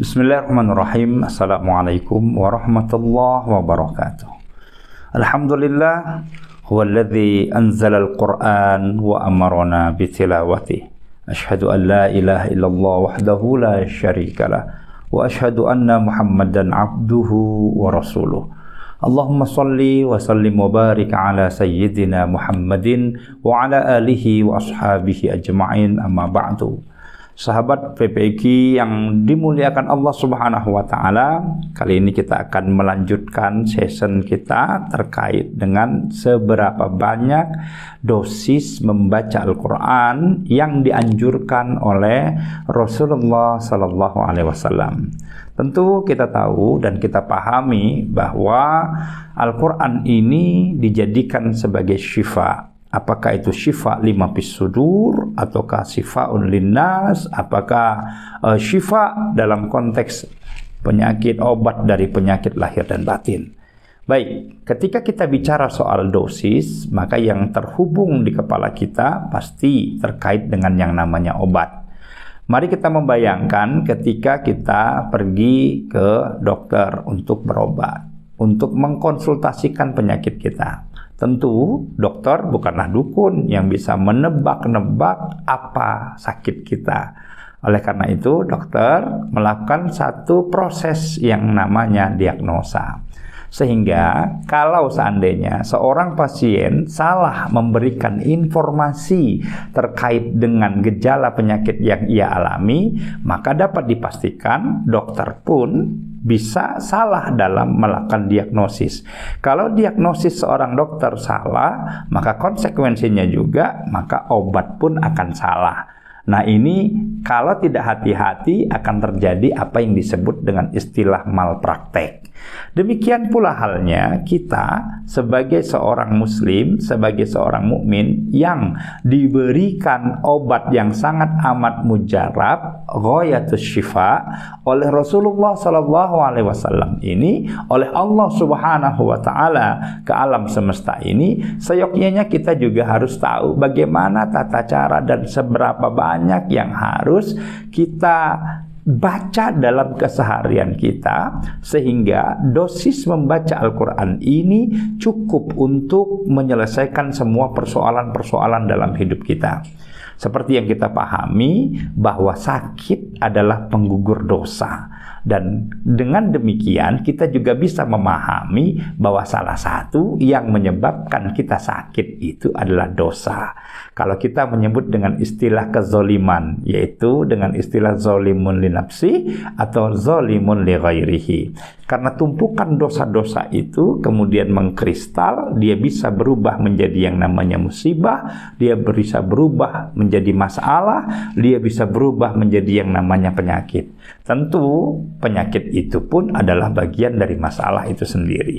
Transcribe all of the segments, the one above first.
Bismillahirrahmanirrahim. Assalamualaikum warahmatullahi wabarakatuh. Alhamdulillah huwallazi anzala al-Qur'an wa amarna bitilawatihi. Asyhadu an la ilaha illallah wahdahu la syarikalah wa asyhadu anna Muhammadan abduhu wa rasuluh. Allahumma salli wa sallim wa barik ala sayyidina Muhammadin wa ala alihi wa ashabihi ajma'in, amma ba'du. Sahabat PPQ yang dimuliakan Allah Subhanahu wa taala, kali ini kita akan melanjutkan session kita terkait dengan seberapa banyak dosis membaca Al-Qur'an yang dianjurkan oleh Rasulullah sallallahu alaihi wasallam. Tentu kita tahu dan kita pahami bahwa Al-Qur'an ini dijadikan sebagai syifa. Apakah itu syifa lima fis sudur ataukah syifaun linnas, apakah syifa dalam konteks penyakit, obat dari penyakit lahir dan batin. Baik, ketika kita bicara soal dosis, maka yang terhubung di kepala kita pasti terkait dengan yang namanya obat. Mari kita membayangkan ketika kita pergi ke dokter untuk berobat, untuk mengkonsultasikan penyakit kita. Tentu dokter bukanlah dukun yang bisa menebak-nebak apa sakit kita. Oleh karena itu dokter melakukan satu proses yang namanya diagnosa. Sehingga kalau seandainya seorang pasien salah memberikan informasi terkait dengan gejala penyakit yang ia alami, maka dapat dipastikan dokter pun bisa salah dalam melakukan diagnosis. Kalau diagnosis seorang dokter salah, maka konsekuensinya juga maka obat pun akan salah. Nah, ini kalau tidak hati-hati akan terjadi apa yang disebut dengan istilah malpraktek. Demikian pula halnya kita sebagai seorang muslim, sebagai seorang mukmin yang diberikan obat yang sangat amat mujarab, ghayatus syifa, oleh Rasulullah sallallahu alaihi wasallam ini, oleh Allah Subhanahu wa taala ke alam semesta ini, seyogyanya kita juga harus tahu bagaimana tata cara dan seberapa banyak yang harus kita baca dalam keseharian kita, sehingga dosis membaca Al-Quran ini cukup untuk menyelesaikan semua persoalan-persoalan dalam hidup kita. Seperti yang kita pahami bahwa sakit adalah penggugur dosa, dan dengan demikian kita juga bisa memahami bahwa salah satu yang menyebabkan kita sakit itu adalah dosa. Kalau kita menyebut dengan istilah kezoliman, yaitu dengan istilah zolimun li nafsi atau zolimun li ghairihi. Karena tumpukan dosa-dosa itu kemudian mengkristal, dia bisa berubah menjadi yang namanya musibah, dia bisa berubah menjadi masalah, dia bisa berubah menjadi yang namanya penyakit. Tentu penyakit itu pun adalah bagian dari masalah itu sendiri.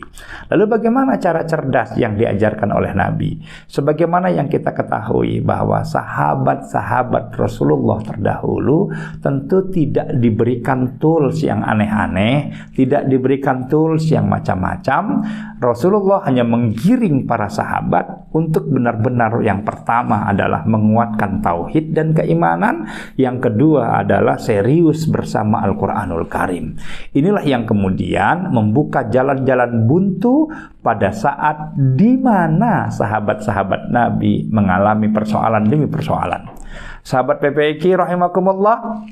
Lalu bagaimana cara cerdas yang diajarkan oleh Nabi? Sebagaimana yang kita ketahui bahwa sahabat-sahabat Rasulullah terdahulu tentu tidak diberikan tools yang aneh-aneh, tidak diberikan tools yang macam-macam. Rasulullah hanya menggiring para sahabat untuk benar-benar, yang pertama adalah menguatkan tauhid dan keimanan, yang kedua adalah serius bersama Al-Quranul Karim. Inilah yang kemudian membuka jalan-jalan buntu pada saat di mana sahabat-sahabat Nabi mengalami persoalan demi persoalan. Sahabat PPQ rahimakumullah,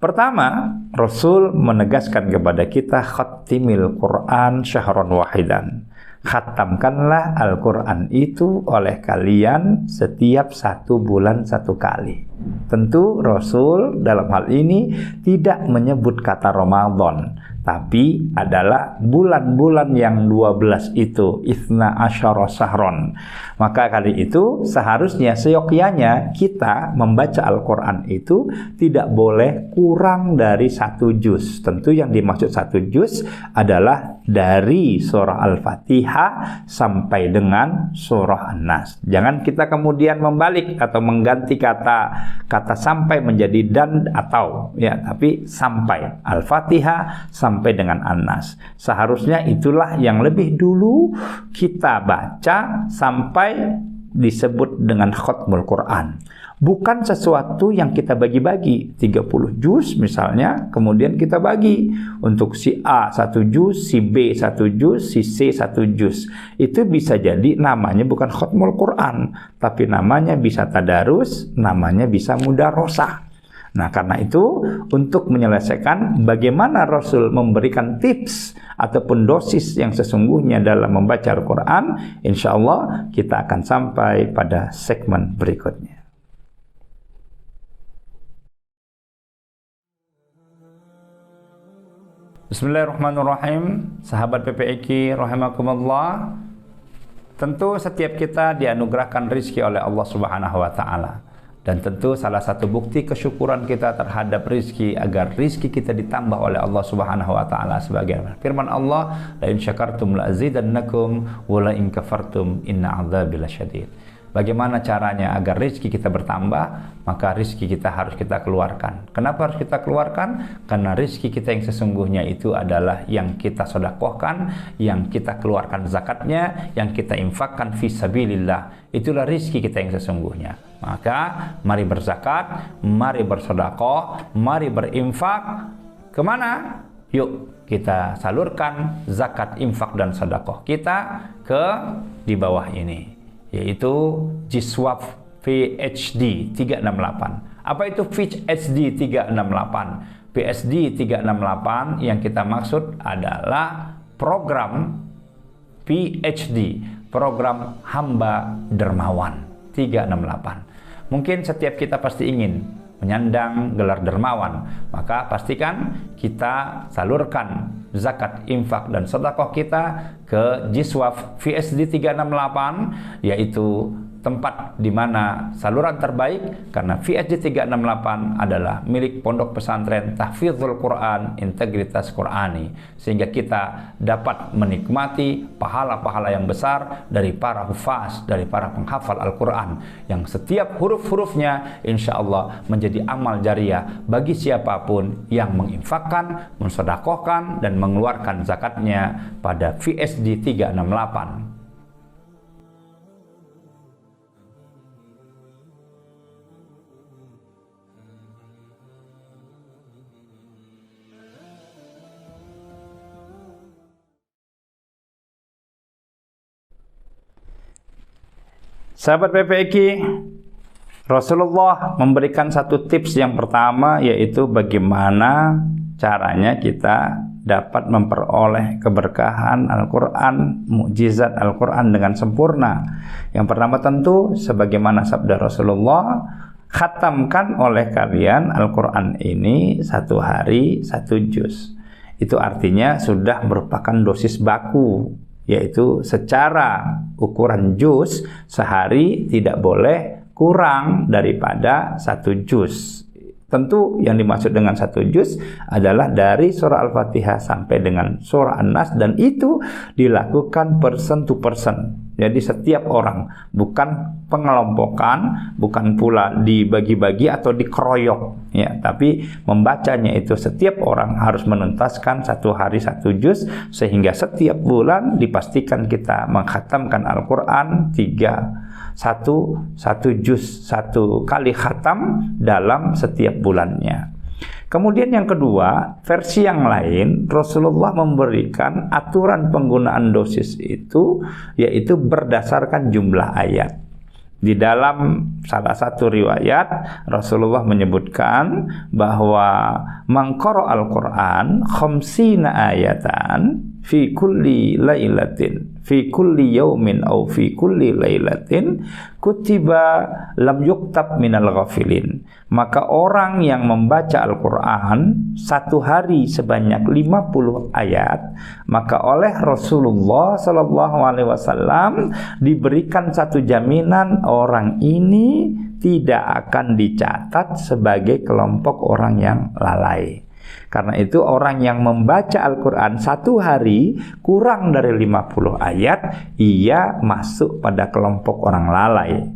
pertama, Rasul menegaskan kepada kita khatimil Quran syahron wahidan. Khatamkanlah Al-Quran itu oleh kalian setiap 1 bulan 1 kali. Tentu Rasul dalam hal ini tidak menyebut kata Ramadan, tapi adalah bulan-bulan yang 12 itu, Itsna asyara sahron. Maka kali itu seharusnya seyogyanya kita membaca Al-Quran itu tidak boleh kurang dari 1 juz. Tentu yang dimaksud 1 juz adalah dari surah Al-Fatihah sampai dengan surah An-Nas. Jangan kita kemudian membalik atau mengganti kata sampai menjadi dan atau, ya, tapi sampai Al-Fatihah sampai dengan An-Nas. Seharusnya itulah yang lebih dulu kita baca sampai disebut dengan khatmul Quran. Bukan sesuatu yang kita bagi-bagi 30 juz misalnya, kemudian kita bagi untuk si A 1 juz, si B 1 juz, si C 1 juz. Itu bisa jadi namanya bukan khatmul Quran, tapi namanya bisa tadarus, namanya bisa mudarosah. Nah, karena itu untuk menyelesaikan bagaimana Rasul memberikan tips ataupun dosis yang sesungguhnya dalam membaca Al-Quran, insya Allah kita akan sampai pada segmen berikutnya. Bismillahirrahmanirrahim. Sahabat PPIQ rahimakumullah. Tentu setiap kita dianugerahkan rizki oleh Allah Subhanahu wa taala. Dan tentu salah satu bukti kesyukuran kita terhadap rizki agar rizki kita ditambah oleh Allah Subhanahu wa taala sebagaimana firman Allah, la in syakartum la azidannakum wa la in kafartum inna adzabi lasyadid. Bagaimana caranya agar rizki kita bertambah? Maka rizki kita harus kita keluarkan. Kenapa harus kita keluarkan? Karena rizki kita yang sesungguhnya itu adalah yang kita sedekahkan, yang kita keluarkan zakatnya, yang kita infakkan fi sabilillah. Itulah rizki kita yang sesungguhnya. Maka mari berzakat, mari bersedekah, mari berinfak. Kemana? Yuk kita salurkan zakat, infak dan sedekah kita ke di bawah ini, yaitu Jiswaf PhD 368. Apa itu PhD 368? PhD 368 yang kita maksud adalah program PhD, program hamba dermawan 368. Mungkin setiap kita pasti ingin menyandang gelar dermawan, maka pastikan kita salurkan zakat, infak dan sedekah kita ke Jiswaf PhD 368, yaitu tempat di mana saluran terbaik, karena PhD 368 adalah milik Pondok Pesantren Tahfidzul Quran Integritas Qurani, sehingga kita dapat menikmati pahala-pahala yang besar dari para hufaz, dari para penghafal Al-Quran, yang setiap huruf-hurufnya insya Allah menjadi amal jariah bagi siapapun yang menginfakkan, mensedekahkan dan mengeluarkan zakatnya pada PhD 368. Sahabat PPIQ, Rasulullah memberikan satu tips yang pertama, yaitu bagaimana caranya kita dapat memperoleh keberkahan Al-Quran, mukjizat Al-Quran dengan sempurna. Yang pertama tentu, sebagaimana sabda Rasulullah, khatamkan oleh kalian Al-Quran ini 1 hari 1 juz. Itu artinya sudah merupakan dosis baku, yaitu secara ukuran juz sehari tidak boleh kurang daripada 1 juz. Tentu yang dimaksud dengan 1 juz adalah dari surah Al-Fatihah sampai dengan surah An-Nas, dan itu dilakukan person to person. Jadi setiap orang, bukan pengelompokan, bukan pula dibagi-bagi atau dikeroyok, ya, tapi membacanya itu setiap orang harus menuntaskan 1 hari 1 juz, sehingga setiap bulan dipastikan kita mengkhatamkan Al-Quran 1 juz, 1 kali khatam dalam setiap bulannya. Kemudian yang kedua, versi yang lain, Rasulullah memberikan aturan penggunaan dosis itu, yaitu berdasarkan jumlah ayat. Di dalam salah satu riwayat, Rasulullah menyebutkan bahwa mangqara al-Quran khamsina ayatan fi kulli lailatin, fi kulli yaumin au fi kulli lailatin kutiba lam yuktab minal ghafilin. Maka orang yang membaca Al-Quran 1 hari sebanyak 50 ayat, maka oleh Rasulullah SAW diberikan satu jaminan, orang ini tidak akan dicatat sebagai kelompok orang yang lalai. Karena itu orang yang membaca Al-Quran 1 hari kurang dari 50 ayat, ia masuk pada kelompok orang lalai.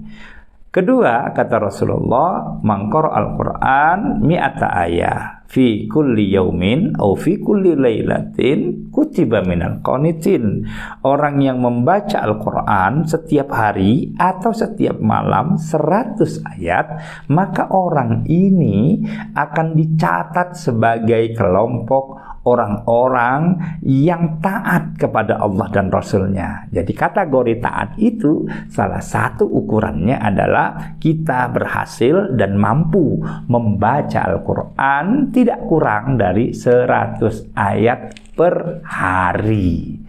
Kedua, kata Rasulullah, mangqara al-Quran mi'ata ayah fi kulli yaumin au fi kulli lailatin kutiba minal qanitin. Orang yang membaca Al-Quran setiap hari atau setiap malam 100 ayat, maka orang ini akan dicatat sebagai kelompok orang-orang yang taat kepada Allah dan Rasul-Nya. Jadi kategori taat itu salah satu ukurannya adalah kita berhasil dan mampu membaca Al-Quran tidak kurang dari 100 ayat per hari.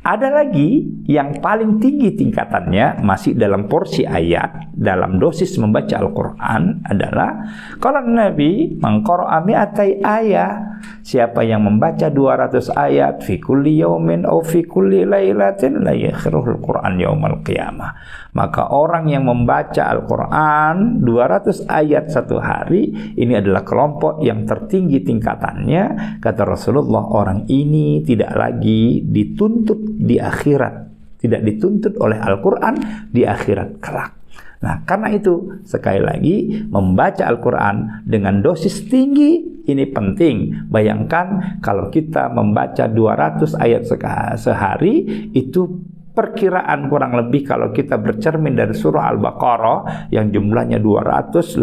Ada lagi yang paling tinggi tingkatannya masih dalam porsi ayat, dalam dosis membaca Al-Quran adalah kalau Nabi mengqara'a mi'atai ayat, siapa yang membaca 200 ayat fi kulli yaumin au fi kulli lailatin la yakhruhul Qur'an yaumal qiyamah. Maka orang yang membaca Al-Quran 200 ayat satu hari, ini adalah kelompok yang tertinggi tingkatannya. Kata Rasulullah, orang ini tidak lagi dituntut di akhirat, tidak dituntut oleh Al-Quran di akhirat kelak. Nah, karena itu sekali lagi membaca Al-Quran dengan dosis tinggi ini penting. Bayangkan kalau kita membaca 200 ayat sehari, itu perkiraan kurang lebih kalau kita bercermin dari surah Al-Baqarah yang jumlahnya 286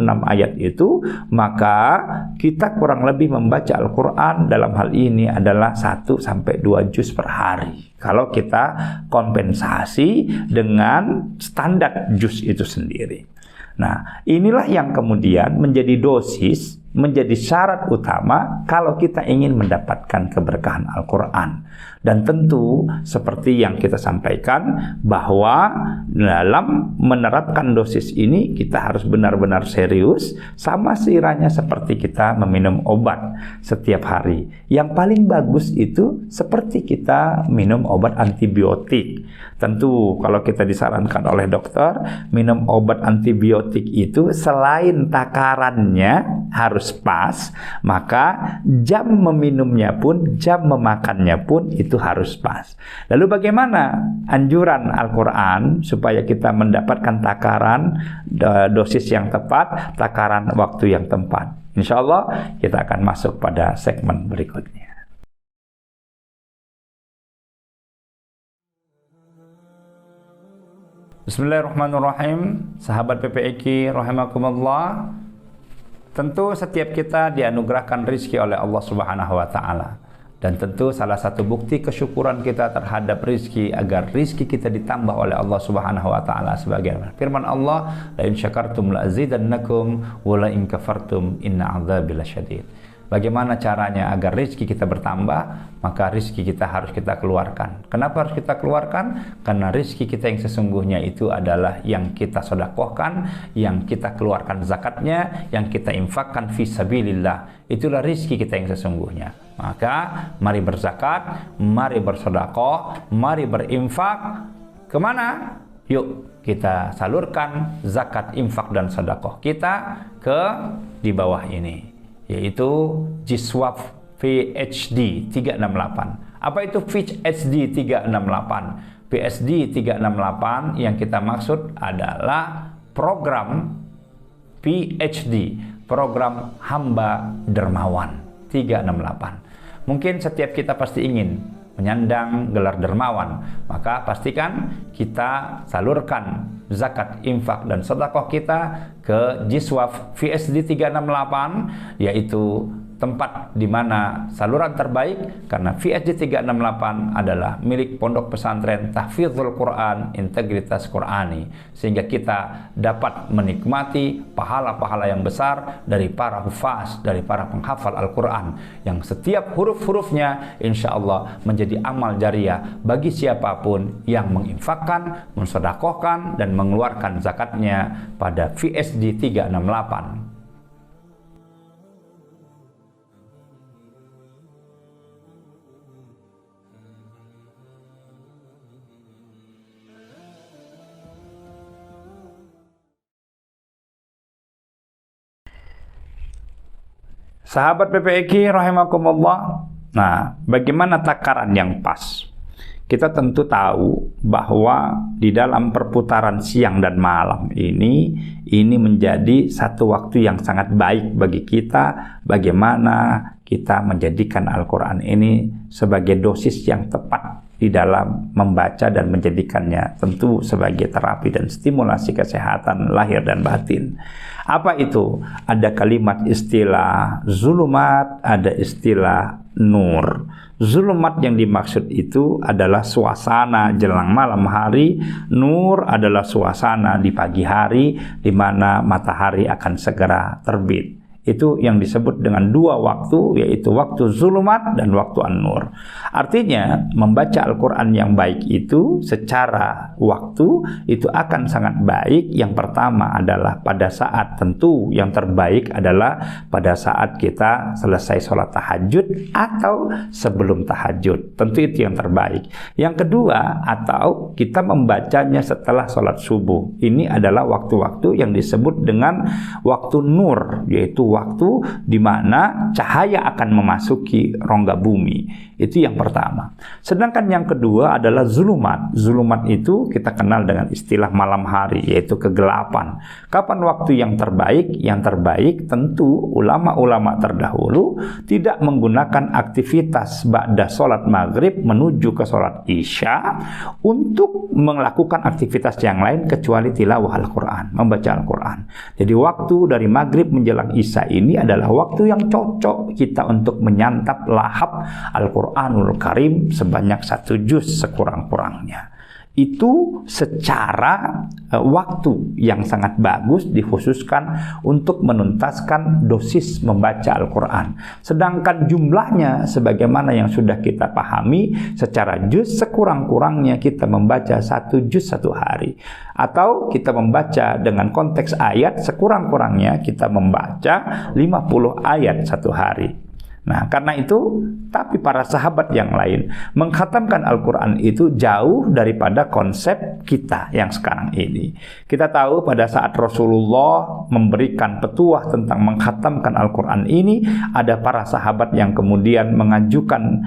ayat itu, maka kita kurang lebih membaca Al-Quran dalam hal ini adalah 1-2 juz per hari. Kalau kita kompensasi dengan standar juz itu sendiri. Nah, inilah yang kemudian menjadi dosis, menjadi syarat utama kalau kita ingin mendapatkan keberkahan Al-Quran. Dan tentu seperti yang kita sampaikan bahwa dalam menerapkan dosis ini kita harus benar-benar serius, sama sekiranya seperti kita meminum obat setiap hari. Yang paling bagus itu seperti kita minum obat antibiotik. Tentu kalau kita disarankan oleh dokter minum obat antibiotik itu selain takarannya harus pas, maka jam meminumnya pun, jam memakannya pun itu harus pas. Lalu bagaimana anjuran Al-Quran supaya kita mendapatkan takaran dosis yang tepat, takaran waktu yang tepat? Insya Allah kita akan masuk pada segmen berikutnya. Bismillahirrahmanirrahim. Sahabat PPIQ rahimakumullah. Tentu setiap kita dianugerahkan rizki oleh Allah Subhanahu wa Ta'ala. Dan tentu salah satu bukti kesyukuran kita terhadap rizki agar rizki kita ditambah oleh Allah Subhanahu wa Ta'ala sebagaimana firman Allah, la in syakartum la azidannakum wa la in kafartum inna adzabi lasyadid. Bagaimana caranya agar rizki kita bertambah? Maka rizki kita harus kita keluarkan. Kenapa harus kita keluarkan? Karena rizki kita yang sesungguhnya itu adalah yang kita sedekahkan, yang kita keluarkan zakatnya, yang kita infakkan fi sabilillah. Itulah rizki kita yang sesungguhnya. Maka mari berzakat, mari bersedekah, mari berinfak. Kemana? Yuk kita salurkan zakat, infak dan sedekah kita ke di bawah ini, yaitu Jiswaf PhD 368. Apa itu PhD 368? PhD 368 yang kita maksud adalah program PhD, program hamba dermawan 368. Mungkin setiap kita pasti ingin menyandang gelar dermawan, maka pastikan kita salurkan zakat, infak dan sedekah kita ke Jiswaf PhD 368, yaitu tempat di mana saluran terbaik, karena PhD 368 adalah milik Pondok Pesantren Tahfidzul Quran Integritas Qurani, sehingga kita dapat menikmati pahala-pahala yang besar dari para hufaz, dari para penghafal Al-Quran, yang setiap huruf-hurufnya insya Allah menjadi amal jariah bagi siapapun yang menginfakkan, mensedekahkan dan mengeluarkan zakatnya pada PhD 368. Sahabat PPIQ rahimakumullah. Nah, bagaimana takaran yang pas? Kita tentu tahu bahwa di dalam perputaran siang dan malam ini menjadi satu waktu yang sangat baik bagi kita, bagaimana kita menjadikan Al-Quran ini sebagai dosis yang tepat di dalam membaca dan menjadikannya tentu sebagai terapi dan stimulasi kesehatan lahir dan batin. Apa itu? Ada kalimat istilah zulumat, ada istilah nur. Zulumat yang dimaksud itu adalah suasana jelang malam hari, nur adalah suasana di pagi hari di mana matahari akan segera terbit. Itu yang disebut dengan dua waktu, yaitu waktu zulumat dan waktu an-nur. Artinya, membaca Al-Quran yang baik itu secara waktu itu akan sangat baik. Yang pertama adalah pada saat, tentu yang terbaik adalah pada saat kita selesai sholat tahajud atau sebelum tahajud. Tentu itu yang terbaik. Yang kedua, atau kita membacanya setelah sholat subuh. Ini adalah waktu-waktu yang disebut dengan waktu nur, yaitu waktu di mana cahaya akan memasuki rongga bumi. Itu yang pertama. Sedangkan yang kedua adalah zulumat. Zulumat itu kita kenal dengan istilah malam hari, yaitu kegelapan. Kapan waktu yang terbaik? Yang terbaik tentu ulama-ulama terdahulu tidak menggunakan aktivitas ba'da sholat maghrib menuju ke sholat isya untuk melakukan aktivitas yang lain kecuali tilawah Al-Quran, membaca Al-Quran. Jadi waktu dari maghrib menjelang isya ini adalah waktu yang cocok kita untuk menyantap lahap Al-Quranul Karim sebanyak 1 juz sekurang-kurangnya. Itu secara waktu yang sangat bagus dikhususkan untuk menuntaskan dosis membaca Al-Quran. Sedangkan jumlahnya sebagaimana yang sudah kita pahami, secara juz sekurang-kurangnya kita membaca 1 juz 1 hari. Atau kita membaca dengan konteks ayat, sekurang-kurangnya kita membaca 50 ayat 1 hari. Nah, karena itu, tapi para sahabat yang lain mengkhatamkan Al-Quran itu jauh daripada konsep kita yang sekarang ini. Kita tahu pada saat Rasulullah memberikan petuah tentang mengkhatamkan Al-Quran ini, ada para sahabat yang kemudian mengajukan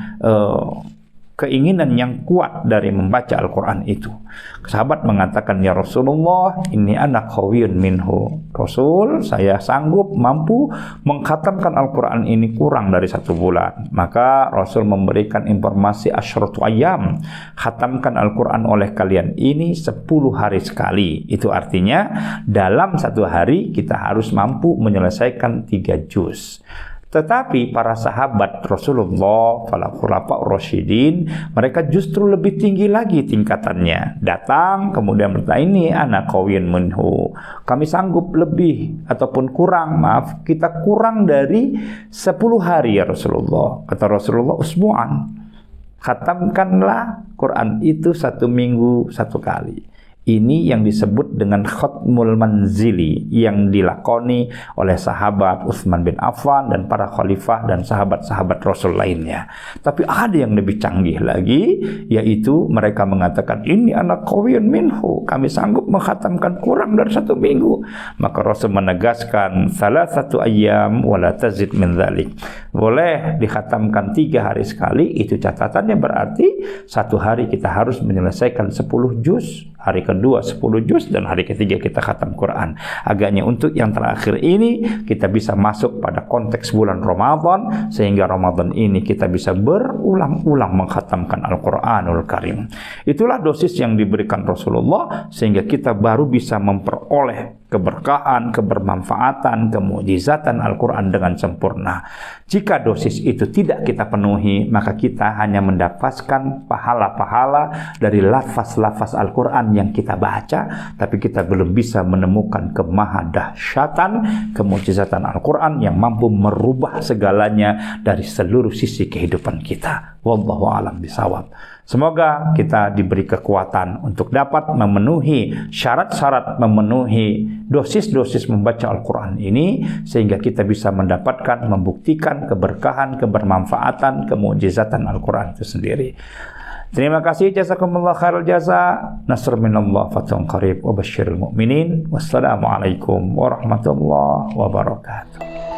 keinginan yang kuat dari membaca Al-Quran itu. Sahabat mengatakan, ya Rasulullah, ini anak khawiyun minhu. Rasul, saya sanggup, mampu mengkhatamkan Al-Quran ini kurang dari 1 bulan. Maka Rasul memberikan informasi asyratu ayyam. Khatamkan Al-Quran oleh kalian ini 10 hari sekali. Itu artinya dalam 1 hari kita harus mampu menyelesaikan 3 juz. Tetapi para sahabat Rasulullah, para khulafa rasyidin, mereka justru lebih tinggi lagi tingkatannya. Datang kemudian bertanya, ini anak qawiyun minhu. Kami sanggup lebih ataupun kurang, maaf, kita kurang dari 10 hari ya Rasulullah. Kata Rasulullah, usbu'an. Khatamkanlah Quran itu 1 minggu 1 kali. Ini yang disebut dengan khatmul manzili yang dilakoni oleh sahabat Utsman bin Affan dan para khalifah dan sahabat-sahabat Rasul lainnya. Tapi ada yang lebih canggih lagi, yaitu mereka mengatakan, ini anak qawiyun minhu, kami sanggup mengkhatamkan kurang dari 1 minggu. Maka Rasul menegaskan, salasatu ayyam wala tazid min dzalik. Boleh dikhatamkan 3 hari sekali, itu catatannya berarti 1 hari kita harus menyelesaikan 10 juz. Hari kedua 10 juz dan hari ketiga kita khatam Quran. Agaknya untuk yang terakhir ini kita bisa masuk pada konteks bulan Ramadan, sehingga Ramadan ini kita bisa berulang-ulang mengkhatamkan Al-Quranul Karim. Itulah dosis yang diberikan Rasulullah sehingga kita baru bisa memperoleh keberkahan, kebermanfaatan, kemukjizatan Al-Quran dengan sempurna. Jika dosis itu tidak kita penuhi, maka kita hanya mendapatkan pahala-pahala dari lafaz-lafaz Al-Quran yang kita baca, tapi kita belum bisa menemukan kemahadahsyatan, kemukjizatan Al-Quran yang mampu merubah segalanya dari seluruh sisi kehidupan kita. Wallahu a'lam bishawab. Semoga kita diberi kekuatan untuk dapat memenuhi syarat-syarat, memenuhi dosis-dosis membaca Al-Quran ini, sehingga kita bisa mendapatkan, membuktikan keberkahan, kebermanfaatan, kemukjizatan Al-Quran itu sendiri. Terima kasih, jazakumullah khairal jaza. Nasr minallah, fathun qarib, wa basyiril mu'minin. Wassalamualaikum warahmatullahi wabarakatuh.